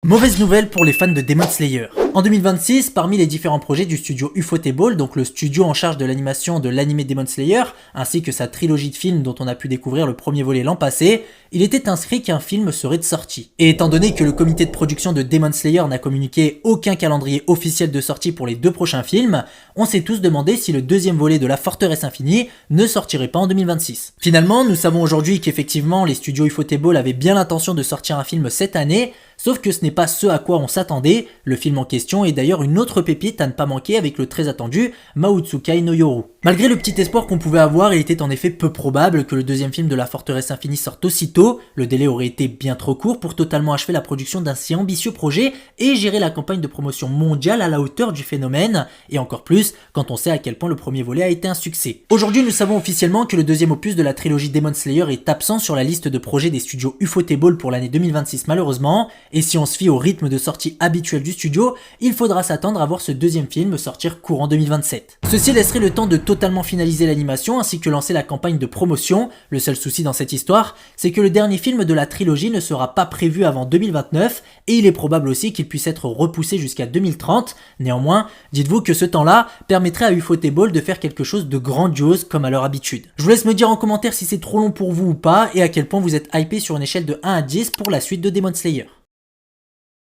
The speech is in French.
Mauvaise nouvelle pour les fans de Demon Slayer. En 2026, parmi les différents projets du studio Ufotable, donc le studio en charge de l'animation de l'anime Demon Slayer, ainsi que sa trilogie de films dont on a pu découvrir le premier volet l'an passé, il était inscrit qu'un film serait de sortie. Et étant donné que le comité de production de Demon Slayer n'a communiqué aucun calendrier officiel de sortie pour les deux prochains films, on s'est tous demandé si le deuxième volet de La Forteresse Infinie ne sortirait pas en 2026. Finalement, nous savons aujourd'hui qu'effectivement les studios Ufotable avaient bien l'intention de sortir un film cette année, sauf que ce n'est pas ce à quoi on s'attendait. Le film en question est d'ailleurs une autre pépite à ne pas manquer avec le très attendu Maotsukai no Yoru. Malgré le petit espoir qu'on pouvait avoir, il était en effet peu probable que le deuxième film de La Forteresse Infinie sorte aussitôt. Le délai aurait été bien trop court pour totalement achever la production d'un si ambitieux projet et gérer la campagne de promotion mondiale à la hauteur du phénomène, et encore plus quand on sait à quel point le premier volet a été un succès. Aujourd'hui, nous savons officiellement que le deuxième opus de la trilogie Demon Slayer est absent sur la liste de projets des studios Ufotable pour l'année 2026 malheureusement, et si on se fie au rythme de sortie habituel du studio, il faudra s'attendre à voir ce deuxième film sortir courant 2027. Ceci laisserait le temps de totalement finaliser l'animation ainsi que lancer la campagne de promotion. Le seul souci dans cette histoire, c'est que le dernier film de la trilogie ne sera pas prévu avant 2029 et il est probable aussi qu'il puisse être repoussé jusqu'à 2030. Néanmoins, dites-vous que ce temps-là permettrait à Ufotable de faire quelque chose de grandiose comme à leur habitude. Je vous laisse me dire en commentaire si c'est trop long pour vous ou pas et à quel point vous êtes hypé sur une échelle de 1 à 10 pour la suite de Demon Slayer.